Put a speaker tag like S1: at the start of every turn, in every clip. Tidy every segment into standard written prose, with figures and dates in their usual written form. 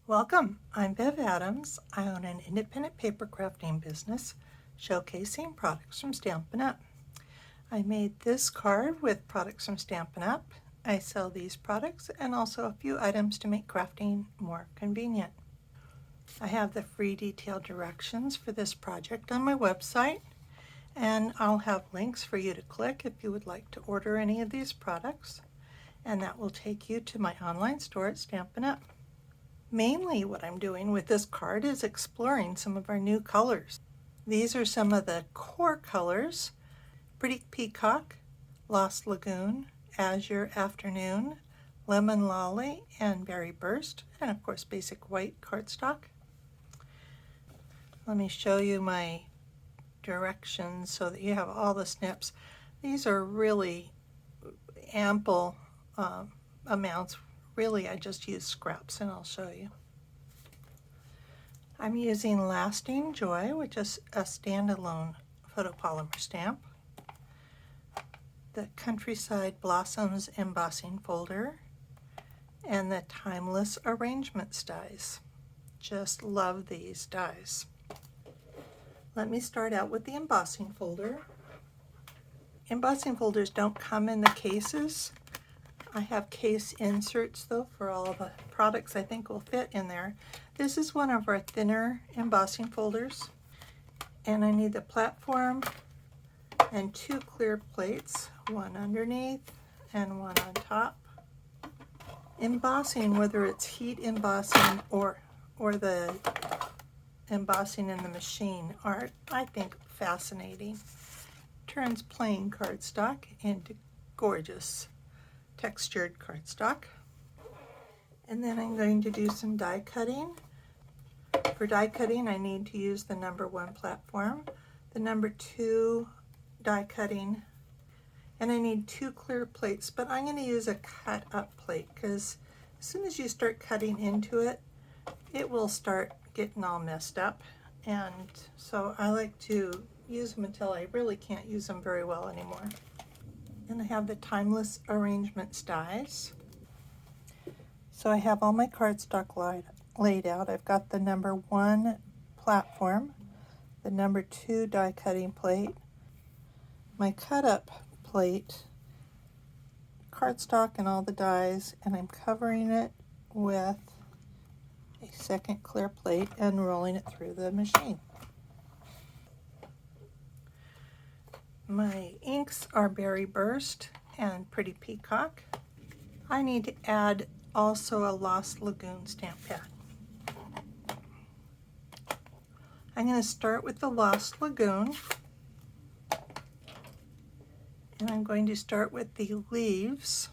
S1: Welcome, I'm Bev Adams. I own an independent paper crafting business showcasing products from Stampin' Up! I made this card with products from Stampin' Up! I sell these products and also a few items to make crafting more convenient. I have the free detailed directions for this project on my website, and I'll have links for you to click if you would like to order any of these products, and that will take you to my online store at Stampin' Up! Mainly what I'm doing with this card is exploring some of our new colors. These are some of the core colors: Pretty Peacock, Lost Lagoon, Azure Afternoon, Lemon Lolly, and Berry Burst, and of course basic white cardstock. Let me show you my directions so that you have all the snips. These are really ample amounts. Really, I just use scraps, and I'll show you. I'm using Lasting Joy, which is a standalone photopolymer stamp, the Countryside Blossoms embossing folder, and the Timeless Arrangements dies. Just love these dies. Let me start out with the embossing folder. Embossing folders don't come in the cases. I have case inserts though for all of the products I think will fit in there. This is one of our thinner embossing folders, and I need the platform and two clear plates, one underneath and one on top. Embossing, whether it's heat embossing or the embossing in the machine, are, I think, fascinating. Turns plain cardstock into gorgeous textured cardstock. And then I'm going to do some die cutting. For die cutting, I need to use the number 1 platform, the number 2 die cutting, and I need 2 clear plates, but I'm going to use a cut up plate because as soon as you start cutting into it, it will start getting all messed up, and so I like to use them until I really can't use them very well anymore. And I have the Timeless Arrangements dies. So I have all my cardstock laid out. I've got the number 1 platform, the number 2 die cutting plate, my cut up plate, cardstock and all the dies, and I'm covering it with a second clear plate and rolling it through the machine. My inks are Berry Burst and Pretty Peacock. I need to add also a Lost Lagoon stamp pad. I'm going to start with the Lost Lagoon, and I'm going to start with the leaves,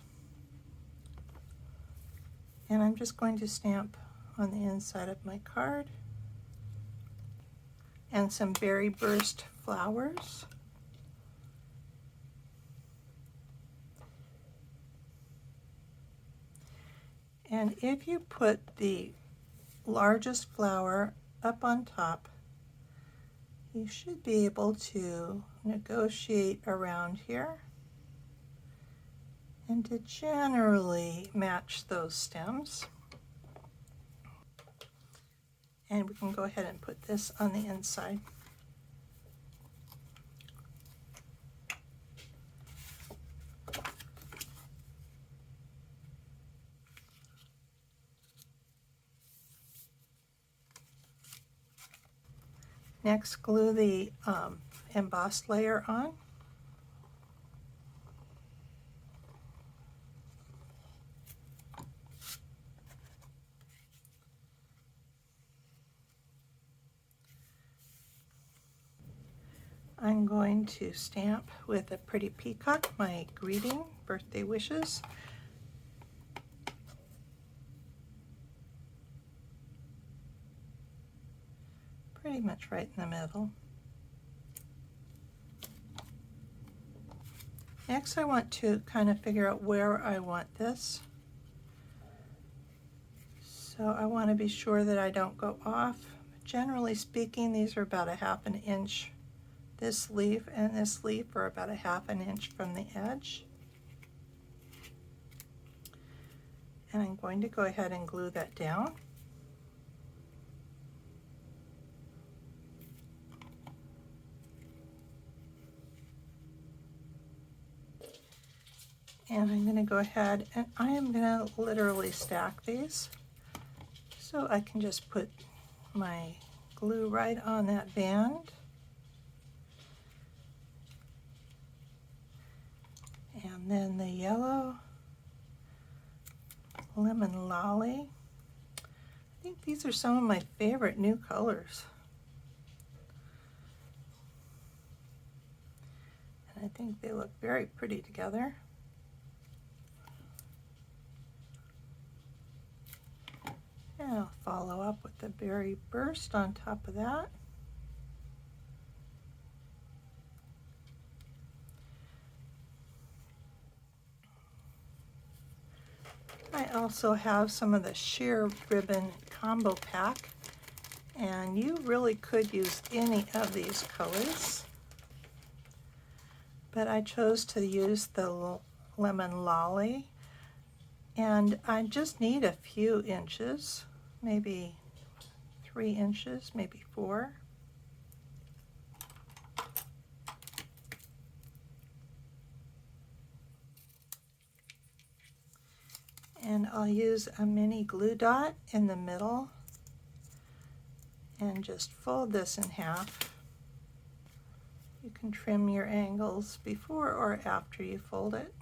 S1: and I'm just going to stamp on the inside of my card, and some Berry Burst flowers. And if you put the largest flower up on top, you should be able to negotiate around here and to generally match those stems. And we can go ahead and put this on the inside. Next, glue the embossed layer on. I'm going to stamp with a Pretty Peacock my greeting, birthday wishes. Pretty much right in the middle. Next, I want to kind of figure out where I want this. So I want to be sure that I don't go off. Generally speaking, these are about a ½ an inch. This leaf and this leaf are about a ½ an inch from the edge. And I'm going to go ahead and glue that down. And I'm going to go ahead and I am going to literally stack these. So I can just put my glue right on that band. And then the yellow Lemon Lolly. I think these are some of my favorite new colors. And I think they look very pretty together. And I'll follow up with the Berry Burst on top of that. I also have some of the sheer ribbon combo pack, and you really could use any of these colors, but I chose to use the Lemon Lolly, and I just need a few inches, maybe 3 inches, maybe 4. And I'll use a mini glue dot in the middle and just fold this in half. You can trim your angles before or after you fold it.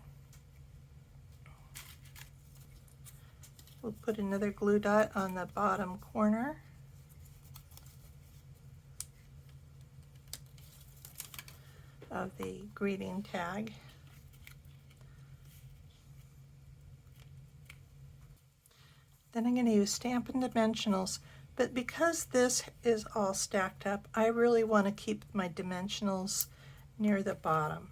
S1: We'll put another glue dot on the bottom corner. Of the greeting tag. Then I'm going to use Stampin' Dimensionals, but because this is all stacked up, I really want to keep my dimensionals near the bottom.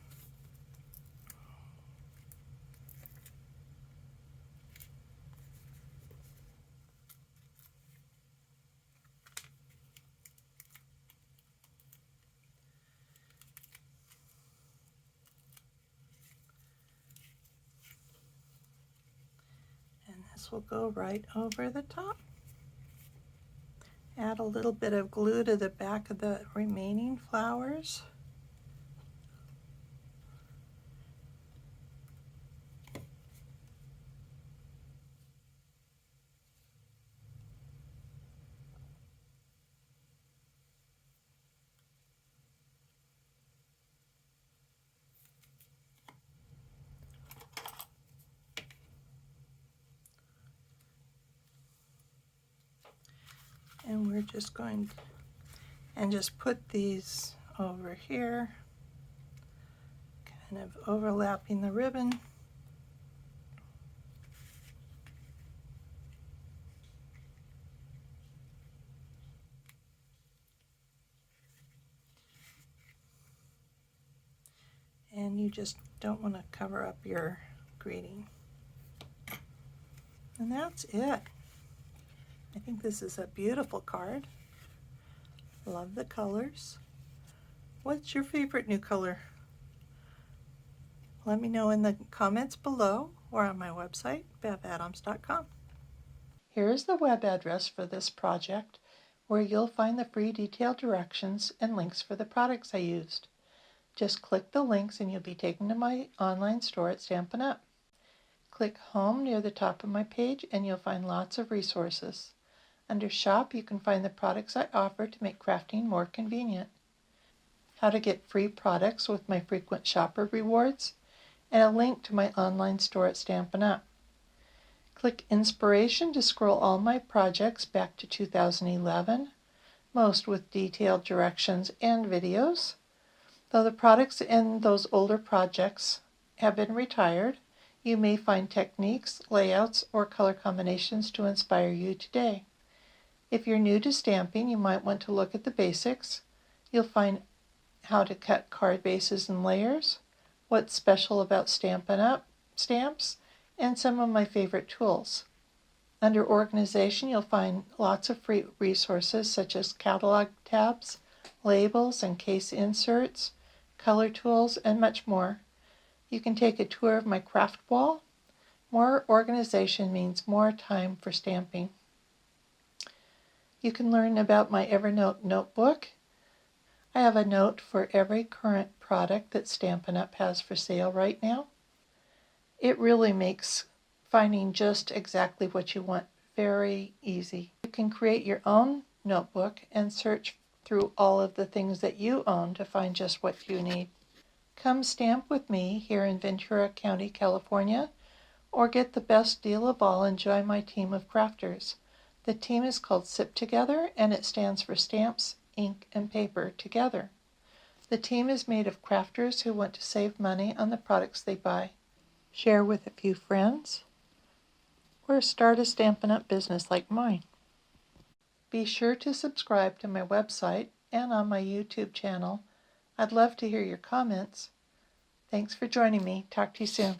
S1: And this will go right over the top. Add a little bit of glue to the back of the remaining flowers. And we're just going to, and just put these over here, kind of overlapping the ribbon. And you just don't want to cover up your greeting. And that's it. I think this is a beautiful card. Love the colors. What's your favorite new color? Let me know in the comments below or on my website, bevadams.com. Here is the web address for this project, where you'll find the free detailed directions and links for the products I used. Just click the links and you'll be taken to my online store at Stampin' Up! Click Home near the top of my page and you'll find lots of resources. Under Shop, you can find the products I offer to make crafting more convenient. How to get free products with my frequent shopper rewards, and a link to my online store at Stampin' Up! Click Inspiration to scroll all my projects back to 2011, most with detailed directions and videos. Though the products in those older projects have been retired, you may find techniques, layouts, or color combinations to inspire you today. If you're new to stamping, you might want to look at the basics. You'll find how to cut card bases and layers, what's special about Stampin' Up! Stamps, and some of my favorite tools. Under Organization, you'll find lots of free resources such as catalog tabs, labels and case inserts, color tools, and much more. You can take a tour of my craft wall. More organization means more time for stamping. You can learn about my Evernote notebook. I have a note for every current product that Stampin' Up! Has for sale right now. It really makes finding just exactly what you want very easy. You can create your own notebook and search through all of the things that you own to find just what you need. Come stamp with me here in Ventura County, California, or get the best deal of all and join my team of crafters. The team is called SIP Together, and it stands for Stamps, Ink, and Paper Together. The team is made of crafters who want to save money on the products they buy, share with a few friends, or start a Stampin' Up! Business like mine. Be sure to subscribe to my website and on my YouTube channel. I'd love to hear your comments. Thanks for joining me. Talk to you soon.